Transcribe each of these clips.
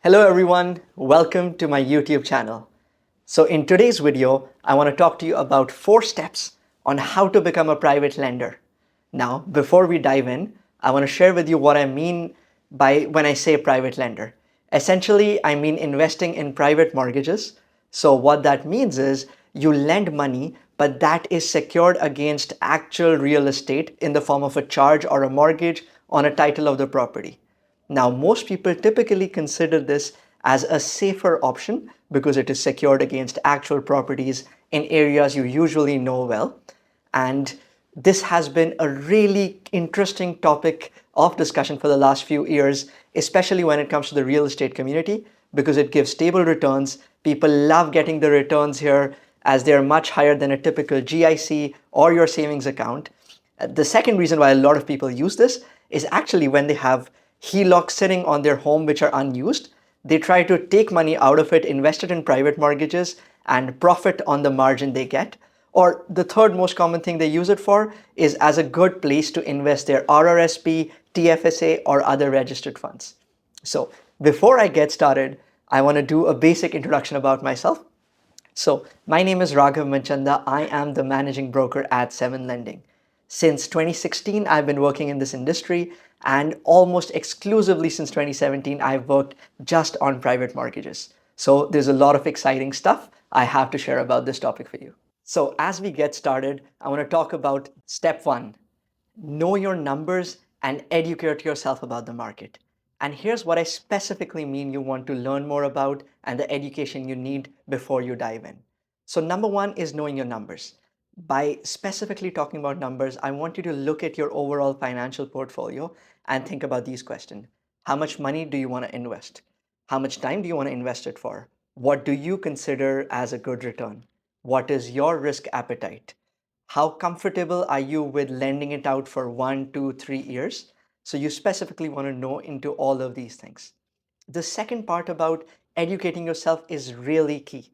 Hello everyone, welcome to my YouTube channel. So in today's video, I want to talk to you about 4 steps on how to become a private lender. Now, before we dive in, I want to share with you what I mean by when I say private lender. Essentially, I mean investing in private mortgages. So what that means is you lend money, but that is secured against actual real estate in the form of a charge or a mortgage on a title of the property. Now, most people typically consider this as a safer option because it is secured against actual properties in areas you usually know well. And this has been a really interesting topic of discussion for the last few years, especially when it comes to the real estate community, because it gives stable returns. People love getting the returns here as they're much higher than a typical GIC or your savings account. The second reason why a lot of people use this is actually when they have HELOCs sitting on their home which are unused, they try to take money out of it, invest it in private mortgages, and profit on the margin they get. Or the third most common thing they use it for is as a good place to invest their RRSP, TFSA, or other registered funds. So before I get started, I want to do a basic introduction about myself. So, my name is Raghav Manchanda. I am the managing broker at Seven Lending. Since 2016, I've been working in this industry, and almost exclusively since 2017, I've worked just on private mortgages. So, there's a lot of exciting stuff I have to share about this topic for you. So, as we get started, I want to talk about step one: know your numbers and educate yourself about the market. And here's what I specifically mean you want to learn more about and the education you need before you dive in. So, number one is knowing your numbers. By specifically talking about numbers, I want you to look at your overall financial portfolio and think about these questions. How much money do you want to invest? How much time do you want to invest it for? What do you consider as a good return? What is your risk appetite? How comfortable are you with lending it out for 1, 2, 3 years? So you specifically want to know into all of these things. The second part about educating yourself is really key.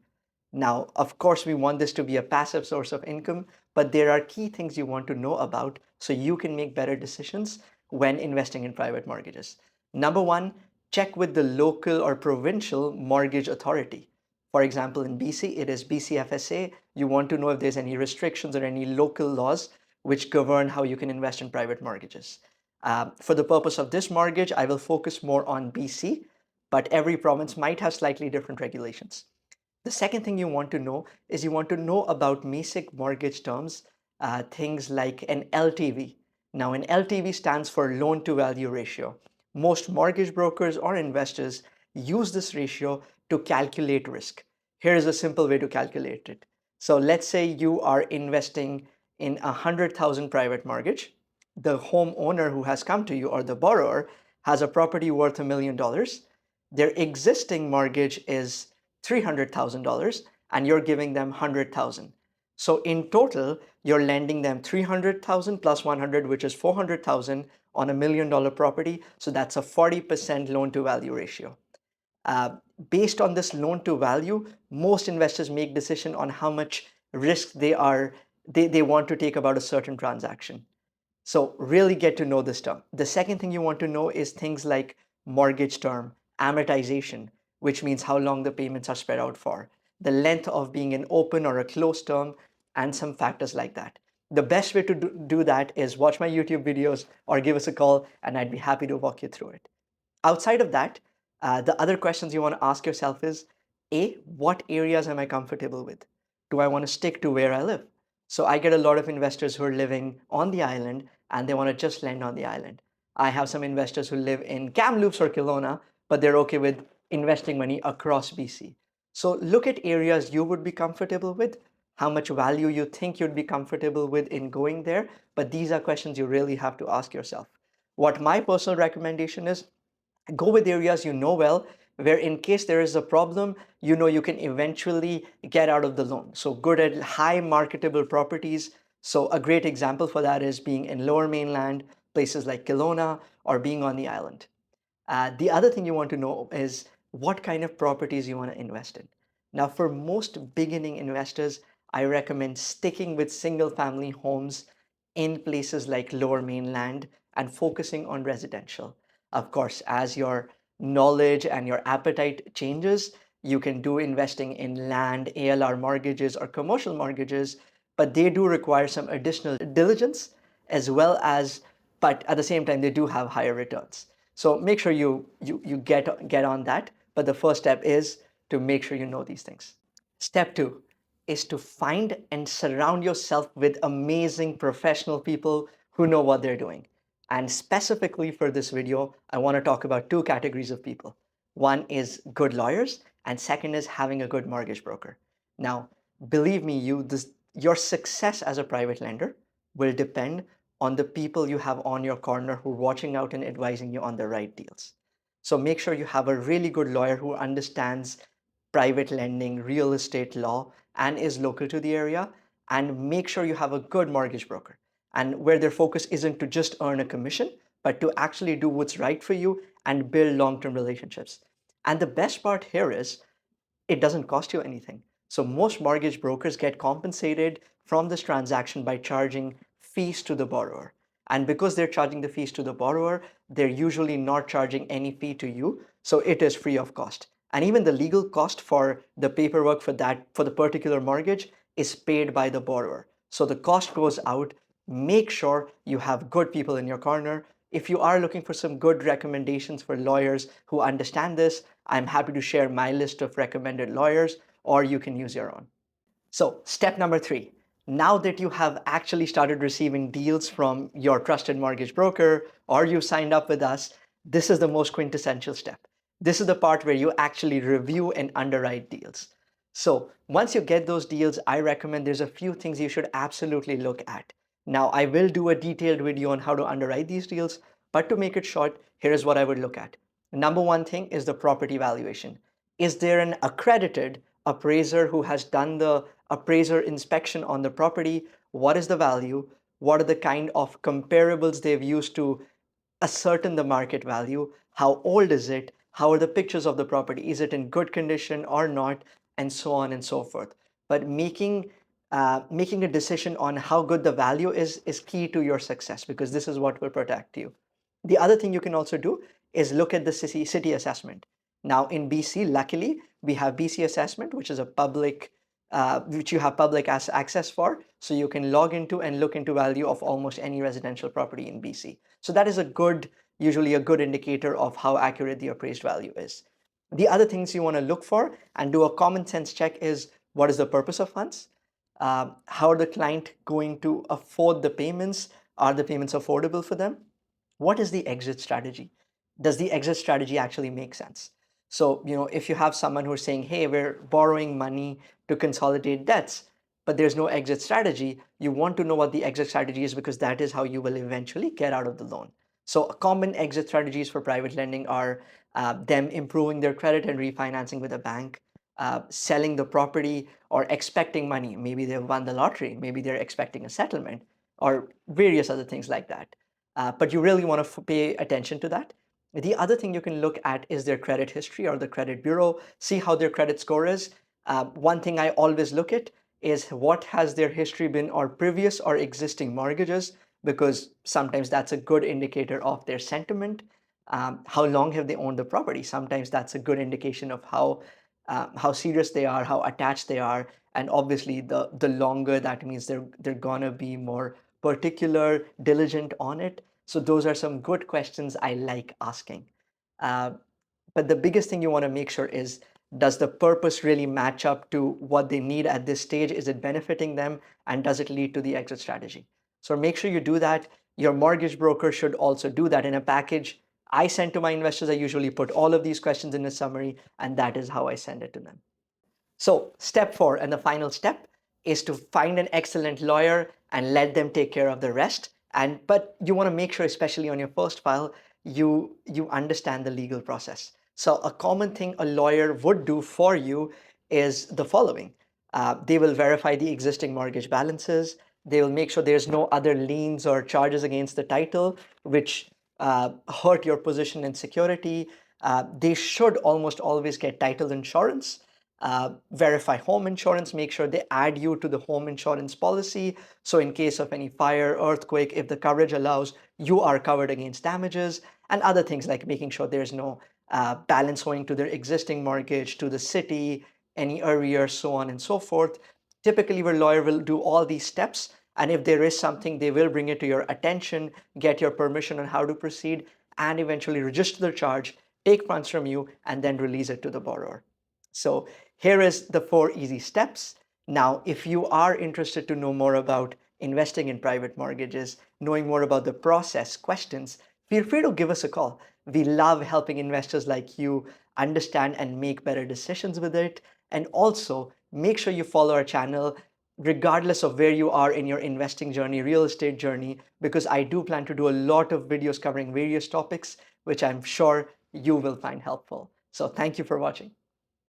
Now, of course, we want this to be a passive source of income, but there are key things you want to know about so you can make better decisions when investing in private mortgages. Number one, check with the local or provincial mortgage authority. For example, in BC, it is BCFSA. You want to know if there's any restrictions or any local laws which govern how you can invest in private mortgages. For the purpose of this mortgage, I will focus more on BC, but every province might have slightly different regulations. The second thing you want to know is you want to know about basic mortgage terms, things like an LTV. Now, an LTV stands for loan to value ratio. Most mortgage brokers or investors use this ratio to calculate risk. Here is a simple way to calculate it. So let's say you are investing in a 100,000 private mortgage. The homeowner who has come to you or the borrower has a property worth $1 million. Their existing mortgage is $300,000 and you're giving them 100,000. So in total, you're lending them 300,000 plus 100, which is 400,000 on $1 million property. So that's a 40% loan to value ratio. Uh, Based on this loan to value, most investors make decision on how much risk they want to take about a certain transaction. So really get to know this term. The second thing you want to know is things like mortgage term, amortization, which means how long the payments are spread out for, the length of being an open or a closed term, and some factors like that. The best way to do that is watch my YouTube videos or give us a call, and I'd be happy to walk you through it. Outside of that, the other questions you want to ask yourself is, A, what areas am I comfortable with? Do I want to stick to where I live? So I get a lot of investors who are living on the island and they want to just lend on the island. I have some investors who live in Kamloops or Kelowna, but they're okay with investing money across BC. So look at areas you would be comfortable with, how much value you think you'd be comfortable with in going there. But these are questions you really have to ask yourself. What my personal recommendation is, go with areas you know well, where in case there is a problem, you know you can eventually get out of the loan. So good at high marketable properties. So a great example for that is being in lower mainland, places like Kelowna, or being on the island. The other thing you want to know is what kind of properties you want to invest in. Now, for most beginning investors, I recommend sticking with single family homes in places like lower mainland and focusing on residential. Of course, as your knowledge and your appetite changes, you can do investing in land, ALR mortgages, or commercial mortgages, but they do require some additional diligence as well as, but at the same time, they do have higher returns. So make sure you get on that. But the first step is to make sure you know these things. Step two is to find and surround yourself with amazing professional people who know what they're doing. And specifically for this video, I want to talk about two categories of people. One is good lawyers, and second is having a good mortgage broker. Now, believe me, your success as a private lender will depend on the people you have on your corner who are watching out and advising you on the right deals. So make sure you have a really good lawyer who understands private lending, real estate law, and is local to the area. And make sure you have a good mortgage broker, and where their focus isn't to just earn a commission, but to actually do what's right for you and build long-term relationships. And the best part here is it doesn't cost you anything. So most mortgage brokers get compensated from this transaction by charging fees to the borrower. And because they're charging the fees to the borrower, they're usually not charging any fee to you. So it is free of cost. And even the legal cost for the paperwork for the particular mortgage is paid by the borrower. So the cost goes out. Make sure you have good people in your corner. If you are looking for some good recommendations for lawyers who understand this, I'm happy to share my list of recommended lawyers, or you can use your own. So, step number three. Now that you have actually started receiving deals from your trusted mortgage broker or you signed up with us, this is the most quintessential step. This is the part where you actually review and underwrite deals. So, once you get those deals, I recommend there's a few things you should absolutely look at. Now, I will do a detailed video on how to underwrite these deals, but to make it short, here is what I would look at. Number one thing is the property valuation. Is there an accredited appraiser who has done the appraiser inspection on the property? What is the value? What are the kind of comparables they've used to ascertain the market value? How old is it? How are the pictures of the property? Is it in good condition or not? And so on and so forth. But making a decision on how good the value is key to your success, because this is what will protect you. The other thing you can also do is look at the city assessment. Now in BC, luckily, we have BC assessment, which is a public, which you have public access for. So you can log into and look into value of almost any residential property in BC. So that is usually a good indicator of how accurate the appraised value is. The other things you want to look for and do a common sense check is, what is the purpose of funds? How are the client going to afford the payments? Are the payments affordable for them? What is the exit strategy? Does the exit strategy actually make sense? So, if you have someone who's saying, hey, we're borrowing money to consolidate debts, but there's no exit strategy, you want to know what the exit strategy is, because that is how you will eventually get out of the loan. So common exit strategies for private lending are them improving their credit and refinancing with a bank, selling the property, or expecting money. Maybe they've won the lottery, maybe they're expecting a settlement, or various other things like that. But you really want to pay attention to that. The other thing you can look at is their credit history or the credit bureau, see how their credit score is. One thing I always look at is what has their history been or previous or existing mortgages, because sometimes that's a good indicator of their sentiment. How long have they owned the property? Sometimes that's a good indication of how serious they are, how attached they are, and obviously the longer, that means they're gonna be more particular, diligent on it. So those are some good questions I like asking. Uh, but the biggest thing you want to make sure is, does the purpose really match up to what they need at this stage? Is it benefiting them? And does it lead to the exit strategy? So make sure you do that. Your mortgage broker should also do that in a package. I send to my investors, I usually put all of these questions in a summary, and that is how I send it to them. So step four, and the final step, is to find an excellent lawyer and let them take care of the rest. But you want to make sure, especially on your first file, you understand the legal process. So a common thing a lawyer would do for you is the following. They will verify the existing mortgage balances. They will make sure there's no other liens or charges against the title, which hurt your position in security. They should almost always get title insurance. Verify home insurance, make sure they add you to the home insurance policy. So in case of any fire, earthquake, if the coverage allows, you are covered against damages, and other things like making sure there's no balance owing to their existing mortgage, to the city, any arrears, so on and so forth. Typically, your lawyer will do all these steps. And if there is something, they will bring it to your attention, get your permission on how to proceed, and eventually register the charge, take funds from you, and then release it to the borrower. So here is the 4 easy steps. Now, if you are interested to know more about investing in private mortgages, knowing more about the process, questions, feel free to give us a call. We love helping investors like you understand and make better decisions with it. And also, make sure you follow our channel regardless of where you are in your investing journey, real estate journey, because I do plan to do a lot of videos covering various topics, which I'm sure you will find helpful. So thank you for watching.